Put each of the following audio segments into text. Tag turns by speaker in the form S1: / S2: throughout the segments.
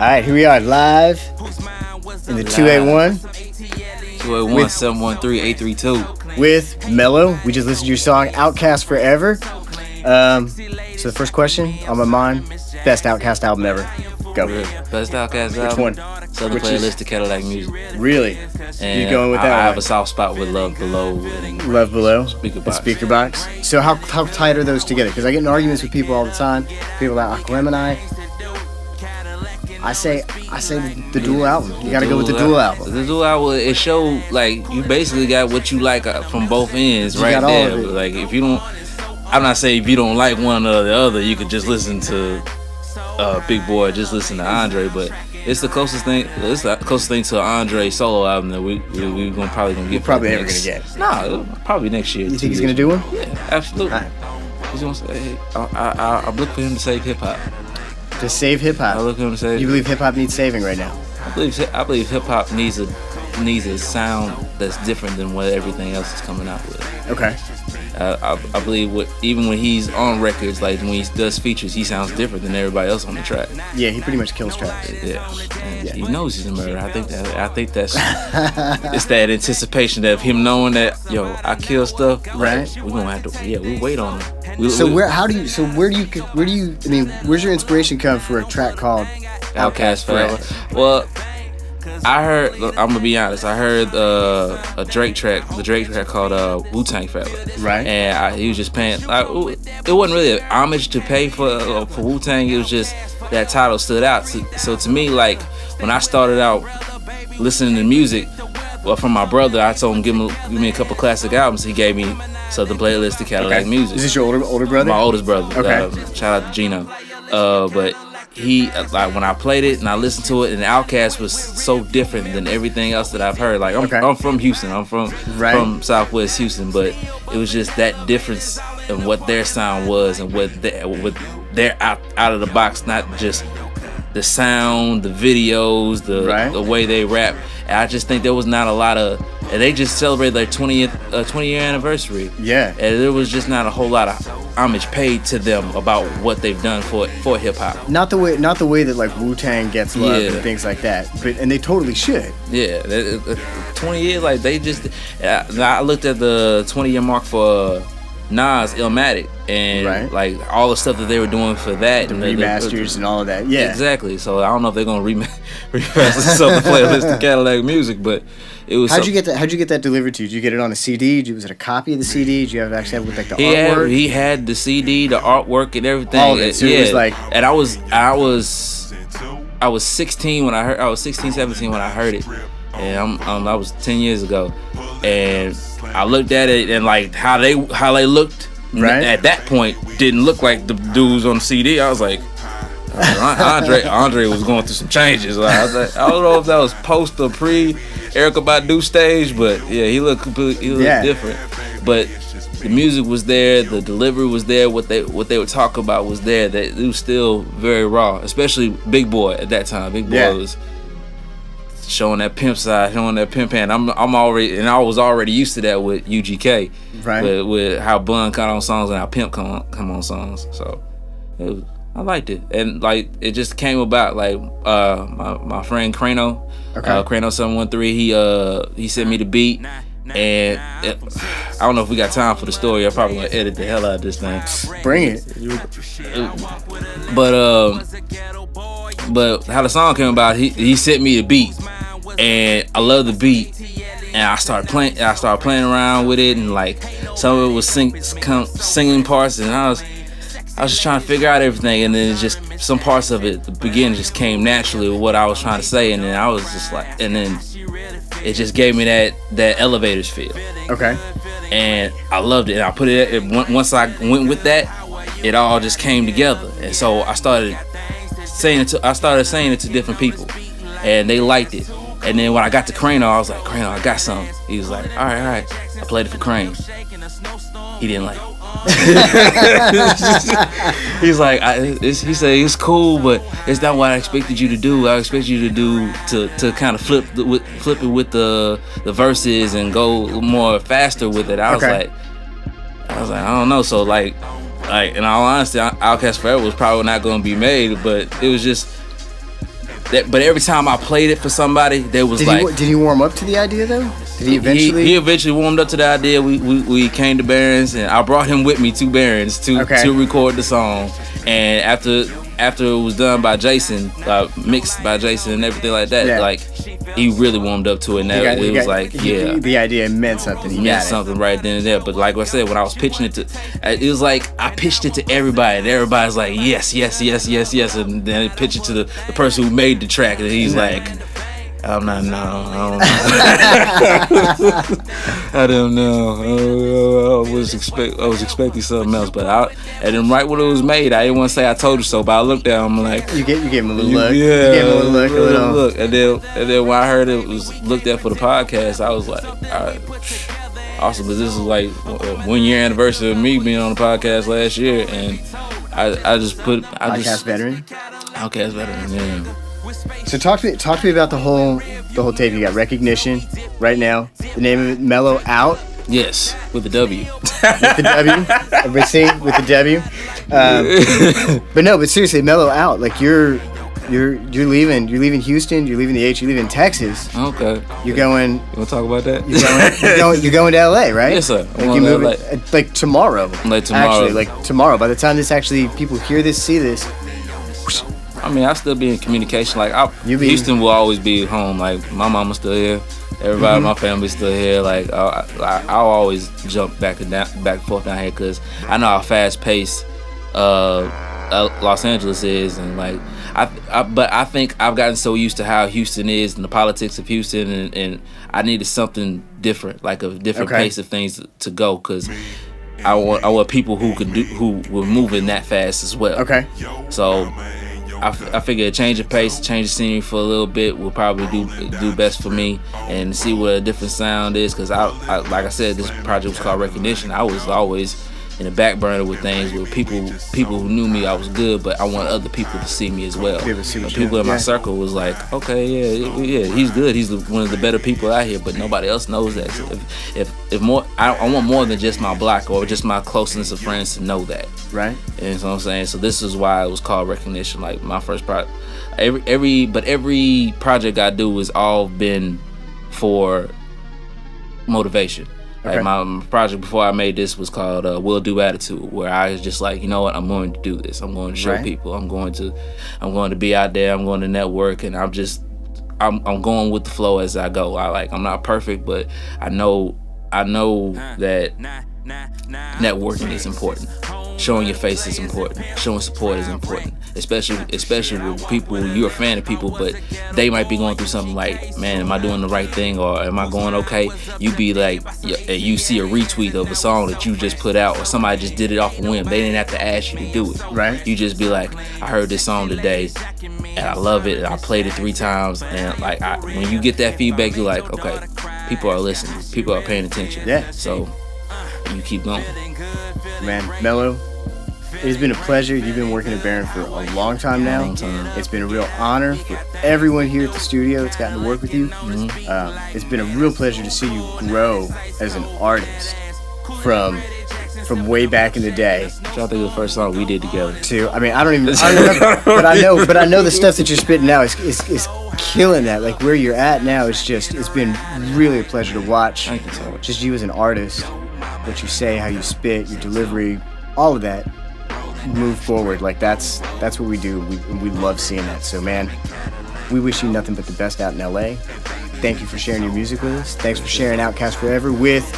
S1: right, here we are live in the 281
S2: 281-713-832
S1: with Mellow. We just listened to your song Outkast Forever. So the first question on my mind, best Outkast album ever. Go.
S2: Best Outkast album?
S1: Which one?
S2: Southern Playlist of Cadillac Music.
S1: Really?
S2: And
S1: you're going with that
S2: I
S1: one?
S2: have a soft spot with Love Below.
S1: Love Below?
S2: Speaker
S1: and
S2: Box.
S1: Speaker Box. So how tight are those together? Because I get in arguments with people all the time. People like Aquemini. I say the dual album. You gotta go with the dual album.
S2: The dual album, it showed like you basically got what you like from both ends
S1: You
S2: right
S1: got all
S2: there.
S1: of it.
S2: Like if you don't, I'm not saying if you don't like one or the other, you could just listen to Big Boy, just listen to Andre. But it's the closest thing. It's the closest thing to an Andre solo album that we probably gonna get.
S1: We're probably never gonna get.
S2: Nah, probably next year.
S1: You think he's gonna do one?
S2: Yeah, absolutely.
S1: All right.
S2: He's gonna say, hey, I look for him to save hip hop.
S1: To save hip hop.
S2: I look for him to say.
S1: You believe hip hop needs saving right now?
S2: I believe hip hop needs a sound that's different than what everything else is coming out with.
S1: Okay.
S2: I believe even when he's on records, like when he does features, he sounds different than everybody else on the track.
S1: Yeah, he pretty much kills tracks.
S2: Yeah, and he knows he's a murderer. I think that's it's that anticipation of him knowing that I kill stuff.
S1: Right.
S2: We're gonna have to. Yeah, we wait on him.
S1: Where's your inspiration come for a track called
S2: Outkast Forever? Well, I heard. I'm gonna be honest. I heard a Drake track, the Drake track called Wu-Tang Forever.
S1: Right.
S2: And he was just paying. It wasn't really an homage to pay for Wu-Tang. It was just that title stood out. So to me, like when I started out listening to music, from my brother, I told him give me a couple classic albums. He gave me Southern Playlist of Cadillac Music.
S1: Is this your older brother?
S2: My oldest brother.
S1: Okay.
S2: Shout out to Gino. But he when I played it and I listened to it, and Outkast was so different than everything else that I've heard. Like I'm from Houston. I'm from Southwest Houston, but it was just that difference in what their sound was and what they're out of the box, not just the sound, the videos, the way they rap. And I just think there was not a lot of, and they just celebrated their 20 year anniversary.
S1: Yeah.
S2: And there was just not a whole lot of homage paid to them about what they've done for hip hop.
S1: Not the way that like Wu-Tang gets love and things like that. And they totally should.
S2: Yeah. 20 years, like they just. I looked at the 20-year mark for Nas, Illmatic, and like all the stuff that they were doing for that,
S1: the
S2: and
S1: remasters and all of that. Yeah,
S2: exactly. So I don't know if they're gonna remaster Southern Playlist of Cadillac Music, but it was.
S1: How'd you get that delivered to you? Did you get it on a CD? Was it a copy of the CD? Did you actually have with like the artwork?
S2: He had the CD, the artwork, and everything.
S1: All of it. So it was like,
S2: and I was 16 when I heard. I was 16, 17 when I heard it, and I was 10 years ago, and I looked at it and like how they looked at that point didn't look like the dudes on the CD. I was like, Andre was going through some changes. Like, I was like, I don't know if that was post or pre Erykah Badu stage, but yeah, he looked different. But the music was there, the delivery was there, what they were talking about was there. That it was still very raw, especially Big Boy at that time. Big Boy was showing that pimp side, showing that pimp hand. I was already used to that with UGK, with how Bun come on songs and how Pimp come on songs. So I liked it, and like it just came about. Like my friend Crano, Crano 713, he sent me the beat, and I don't know if we got time for the story. I'm probably gonna edit the hell out of this thing.
S1: Bring it.
S2: But how the song came about, he sent me the beat, and I love the beat, and I started playing around with it, and like some of it was singing parts, and I was just trying to figure out everything, and then just some parts of it, the beginning just came naturally with what I was trying to say, and then I was just like, and then it just gave me that Elevators feel. Okay. And I loved it, and I put it once I went with that, it all just came together, and so I started saying it to different people, and they liked it. And then when I got to Crane, I was like, Crane, I got something. He was like, all right. I played it for Crane. He didn't like it. He's like, he said it's cool, but it's not what I expected you to do. I expected you to do to kind of flip it with the verses and go more faster with it. I was like, I don't know. So like in all honesty, Outkast Forever was probably not going to be made, but it was just but every time I played it for somebody, they was
S1: did he warm up to the idea though? Did he eventually?
S2: He eventually warmed up to the idea. We came to Barron's, and I brought him with me to Barron's to record the song. And after it was done by Jason, mixed by Jason and everything like that, like he really warmed up to it. And
S1: the idea meant something. He
S2: meant something right then and there. But like I said, when I was pitching it it was like I pitched it to everybody, and everybody's like, yes, yes, yes, yes, yes, and then I pitched it to the person who made the track, and he's like, I don't know. I don't know. I was expecting something else, but and then right when it was made, I didn't want to say I told you so, but I looked at him like,
S1: you gave him a little look. Yeah, you gave him a little look.
S2: And then when I heard it was looked at for the podcast, I was like, all right, awesome. Because this is like a 1 year anniversary of me being on the podcast last year, and I just put
S1: Outkast veteran.
S2: Outkast veteran, yeah.
S1: So talk to me about the whole tape. You got Recognition right now. The name of it, Mellow Out.
S2: Yes, with the W.
S1: With the W. Everybody sing with the W. But seriously, Mellow Out. Like you're leaving Houston. You're leaving the H. You're leaving Texas.
S2: Okay.
S1: You're going.
S2: You want to talk about that?
S1: You're going to LA, right?
S2: Yes, sir.
S1: Like you moving like tomorrow.
S2: Like tomorrow.
S1: Actually, like tomorrow. By the time people hear this, see this.
S2: I mean, I still be in communication. Like, Houston will always be home. Like, my mama's still here. Everybody in my family's still here. Like, I'll always jump back and forth down here because I know how fast-paced Los Angeles is. And, like, but I think I've gotten so used to how Houston is and the politics of Houston. And I needed something different, like a different pace of things to go because I want people who were moving that fast as well.
S1: Okay.
S2: So I figure a change of pace, change of scenery for a little bit will probably do best for me and see what a different sound is. Because I like I said, this project was called Recognition. I was always in the back burner with things where people who knew me, I was good, but I want other people to see me as well. People in my circle was like, okay, yeah, he's good. He's one of the better people out here, but nobody else knows that. So if more, I want more than just my block or just my closeness of friends to know that.
S1: Right.
S2: And so I'm saying, so this is why it was called Recognition. Like my first project, every project I do has all been for motivation. Like my project before I made this was called Will Do Attitude, where I was just like, you know what, I'm going to do this. I'm going to show people. I'm going to be out there. I'm going to network, and I'm going with the flow as I go. I'm not perfect, but I know that networking is important. Showing your face is important. Showing support is important, especially with people. You're a fan of people, but they might be going through something like, man, am I doing the right thing or am I going okay? You be like, you see a retweet of a song that you just put out, or somebody just did it off a whim. They didn't have to ask you to do it.
S1: Right.
S2: You just be like, I heard this song today, and I love it. And I played it 3 times, and when you get that feedback, you're like, okay, people are listening. People are paying attention.
S1: Yeah.
S2: So you keep going.
S1: Man, Mellow, it has been a pleasure. You've been working at Barron for a long time now. It's been a real honor for everyone here at the studio that's gotten to work with you. It's been a real pleasure to see you grow as an artist from way back in the day.
S2: I'm trying to think of the first song we did together.
S1: I don't remember, but I know the stuff that you're spitting now is killing that. Like where you're at now, it's been really a pleasure to watch.
S2: Thank you so much.
S1: Just you as an artist, what you say, how you spit, your delivery, all of that. Move forward. Like that's what we do. We love seeing that. So man, we wish you nothing but the best out in LA. Thank you for sharing your music with us. Thanks for sharing Outkast Forever with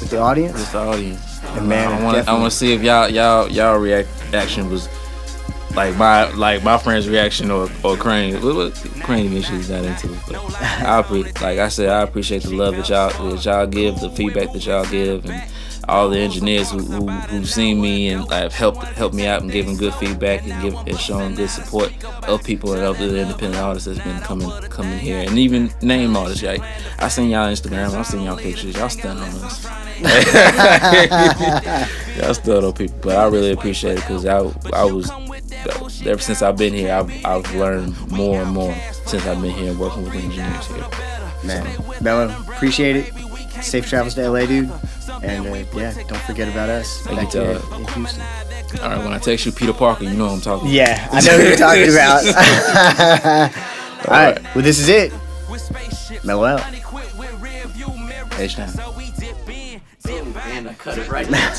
S1: the audience.
S2: With the audience.
S1: And man,
S2: I want to see if y'all reaction was like my friend's reaction or Crane. Crane initially got into it, but like I said, I appreciate the love that y'all give, the feedback that y'all give, and all the engineers who've seen me and have helped me out and given good feedback and showing good support of people and other independent artists that's been coming here, and even name artists. Like I seen y'all Instagram, I seen y'all pictures, y'all stunning on us. Y'all stunning on people, but I really appreciate it because I was ever since I've been here, I've learned more and more since I've been here working with the engineers here.
S1: Man, Mellow, appreciate it. Safe travels to LA, dude. And don't forget about us.
S2: Thank you, Todd.
S1: In Houston.
S2: All right, when I text you Peter Parker, you know what I'm talking about.
S1: Yeah, I know who you're talking about. All right, well, this is it. Mellow out.
S2: H-Town.
S3: And I cut it right now.